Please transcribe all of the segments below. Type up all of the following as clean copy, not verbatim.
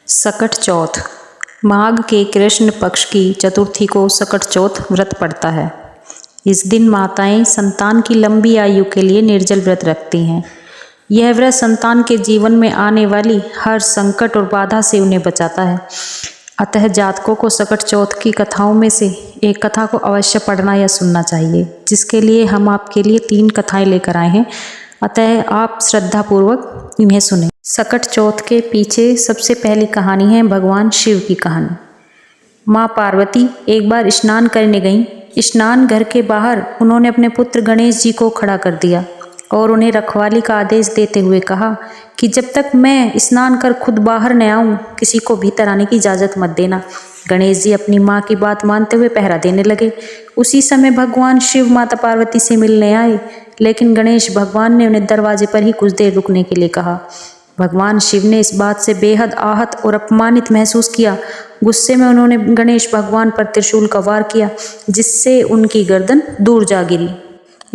सकट चौथ माघ के कृष्ण पक्ष की चतुर्थी को सकट चौथ व्रत पड़ता है। इस दिन माताएं संतान की लंबी आयु के लिए निर्जल व्रत रखती हैं। यह व्रत संतान के जीवन में आने वाली हर संकट और बाधा से उन्हें बचाता है। अतः जातकों को सकट चौथ की कथाओं में से एक कथा को अवश्य पढ़ना या सुनना चाहिए, जिसके लिए हम आपके लिए 3 कथाएं लेकर आए हैं। अतः आप श्रद्धापूर्वक इन्हें सुनें। सकट चौथ के पीछे सबसे पहली कहानी है भगवान शिव की कहानी। माँ पार्वती एक बार स्नान करने गईं। स्नान घर के बाहर उन्होंने अपने पुत्र गणेश जी को खड़ा कर दिया और उन्हें रखवाली का आदेश देते हुए कहा कि जब तक मैं स्नान कर खुद बाहर न आऊं, किसी को भीतर आने की इजाज़त मत देना। गणेश जी अपनी माँ की बात मानते हुए पहरा देने लगे। उसी समय भगवान शिव माता पार्वती से मिलने आए, लेकिन गणेश भगवान ने उन्हें दरवाजे पर ही कुछ देर रुकने के लिए कहा। भगवान शिव ने इस बात से बेहद आहत और अपमानित महसूस किया। गुस्से में उन्होंने गणेश भगवान पर त्रिशूल का वार किया, जिससे उनकी गर्दन दूर जा गिरी।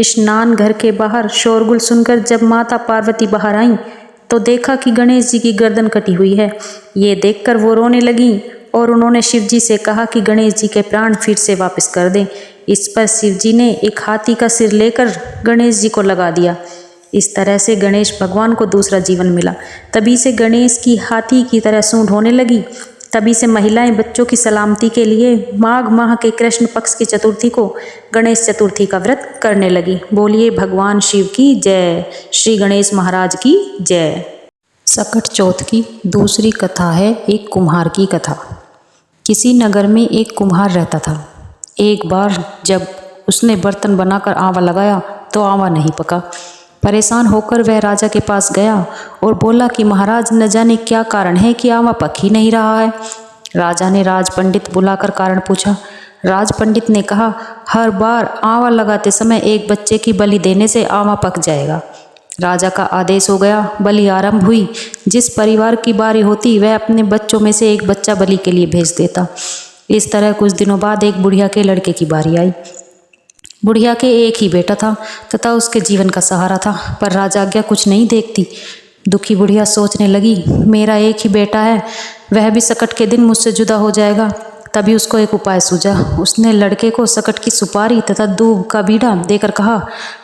स्नान घर के बाहर शोरगुल सुनकर जब माता पार्वती बाहर आईं, तो देखा कि गणेश जी की गर्दन कटी हुई है। ये देखकर वो रोने लगीं और उन्होंने शिव जी से कहा कि गणेश जी के प्राण फिर से वापस कर दें। इस पर शिव जी ने एक हाथी का सिर लेकर गणेश जी को लगा दिया। इस तरह से गणेश भगवान को दूसरा जीवन मिला। तभी से गणेश की हाथी की तरह सूंड होने लगी। तभी से महिलाएं बच्चों की सलामती के लिए माघ माह के कृष्ण पक्ष की चतुर्थी को गणेश चतुर्थी का व्रत करने लगी। बोलिए भगवान शिव की जय, श्री गणेश महाराज की जय। सकट चौथ की दूसरी कथा है एक कुम्हार की कथा। किसी नगर में एक कुम्हार रहता था। एक बार जब उसने बर्तन बनाकर आवा लगाया तो आवा नहीं पका। परेशान होकर वह राजा के पास गया और बोला कि महाराज, न जाने क्या कारण है कि आवा पक ही नहीं रहा है। राजा ने राज पंडित बुलाकर कारण पूछा। राज पंडित ने कहा, हर बार आवा लगाते समय एक बच्चे की बलि देने से आवा पक जाएगा। राजा का आदेश हो गया। बलि आरंभ हुई। जिस परिवार की बारी होती वह अपने बच्चों में से एक बच्चा बलि के लिए भेज देता। इस तरह कुछ दिनों बाद एक बुढ़िया के लड़के की बारी आई। बुढ़िया के एक ही बेटा था तथा उसके जीवन का सहारा था, पर राजाज्ञा कुछ नहीं देखती। दुखी बुढ़िया सोचने लगी, मेरा एक ही बेटा है, वह भी सकट के दिन मुझसे जुदा हो जाएगा। तभी उसको एक उपाय सूझा। उसने लड़के को सकट की सुपारी तथा दूब का बीड़ा देकर कहा,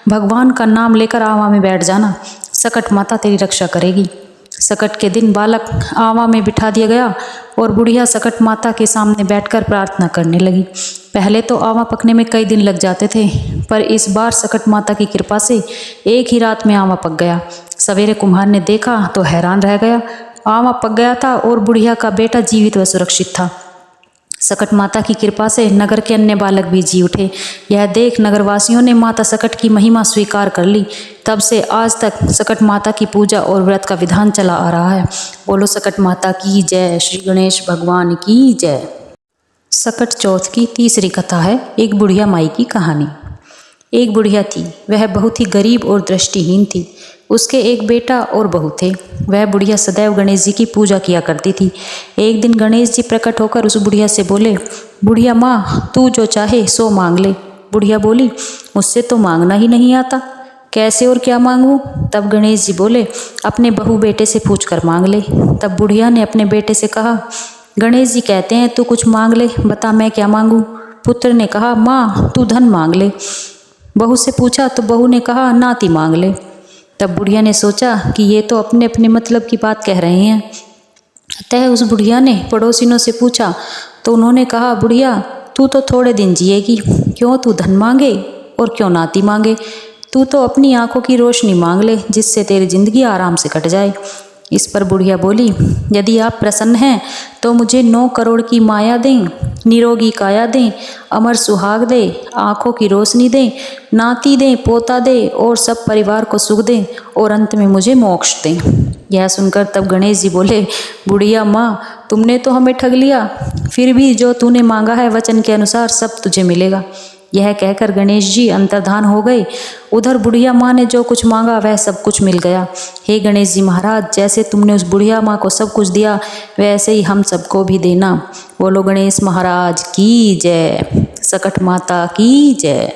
भगवान का नाम लेकर आवा में बैठ जाना, सकट माता तेरी रक्षा करेगी। सकट के दिन बालक आवा में बिठा दिया गया और बुढ़िया सकट माता के सामने बैठकर प्रार्थना करने लगी। पहले तो आवा पकने में कई दिन लग जाते थे, पर इस बार सकट माता की कृपा से एक ही रात में आवा पक गया। सवेरे कुम्हार ने देखा तो हैरान रह गया। आवा पक गया था और बुढ़िया का बेटा जीवित व सुरक्षित था। सकट माता की कृपा से नगर के अन्य बालक भी जी उठे। यह देख नगरवासियों ने माता सकट की महिमा स्वीकार कर ली। तब से आज तक सकट माता की पूजा और व्रत का विधान चला आ रहा है। बोलो सकट माता की जय, श्री गणेश भगवान की जय। सकट चौथ की तीसरी कथा है एक बुढ़िया माई की कहानी। एक बुढ़िया थी, वह बहुत ही गरीब और दृष्टिहीन थी। उसके एक बेटा और बहू थे। वह बुढ़िया सदैव गणेश जी की पूजा किया करती थी। एक दिन गणेश जी प्रकट होकर उस बुढ़िया से बोले, बुढ़िया माँ, तू जो चाहे सो मांग ले। बुढ़िया बोली, मुझसे तो मांगना ही नहीं आता, कैसे और क्या मांगूं? तब गणेश जी बोले, अपने बहू बेटे से पूछ कर मांग ले। तब बुढ़िया ने अपने बेटे से कहा, गणेश जी कहते हैं तू कुछ मांग ले, बता मैं क्या मांगूं? पुत्र ने कहा, माँ तू धन मांग ले। बहू से पूछा तो बहू ने कहा, नाती मांग ले। तब बुढ़िया ने सोचा कि ये तो अपने अपने मतलब की बात कह रहे हैं। अतः उस बुढ़िया ने पड़ोसिनों से पूछा तो उन्होंने कहा, बुढ़िया तू तो थोड़े दिन जिएगी, क्यों तू धन मांगे और क्यों नाती मांगे? तू तो अपनी आंखों की रोशनी मांग ले, जिससे तेरी जिंदगी आराम से कट जाए। इस पर बुढ़िया बोली, यदि आप प्रसन्न हैं तो मुझे 9 करोड़ की माया दें, निरोगी काया दें, अमर सुहाग दें, आँखों की रोशनी दें, नाती दें, पोता दें और सब परिवार को सुख दें और अंत में मुझे मोक्ष दें। यह सुनकर तब गणेश जी बोले, बुढ़िया माँ, तुमने तो हमें ठग लिया, फिर भी जो तूने मांगा है वचन के अनुसार सब तुझे मिलेगा। यह कहकर गणेश जी अंतर्धान हो गए। उधर बुढ़िया माँ ने जो कुछ मांगा वह सब कुछ मिल गया। हे गणेश जी महाराज, जैसे तुमने उस बुढ़िया माँ को सब कुछ दिया वैसे ही हम सबको भी देना। बोलो गणेश महाराज की जय, सकट माता की जय।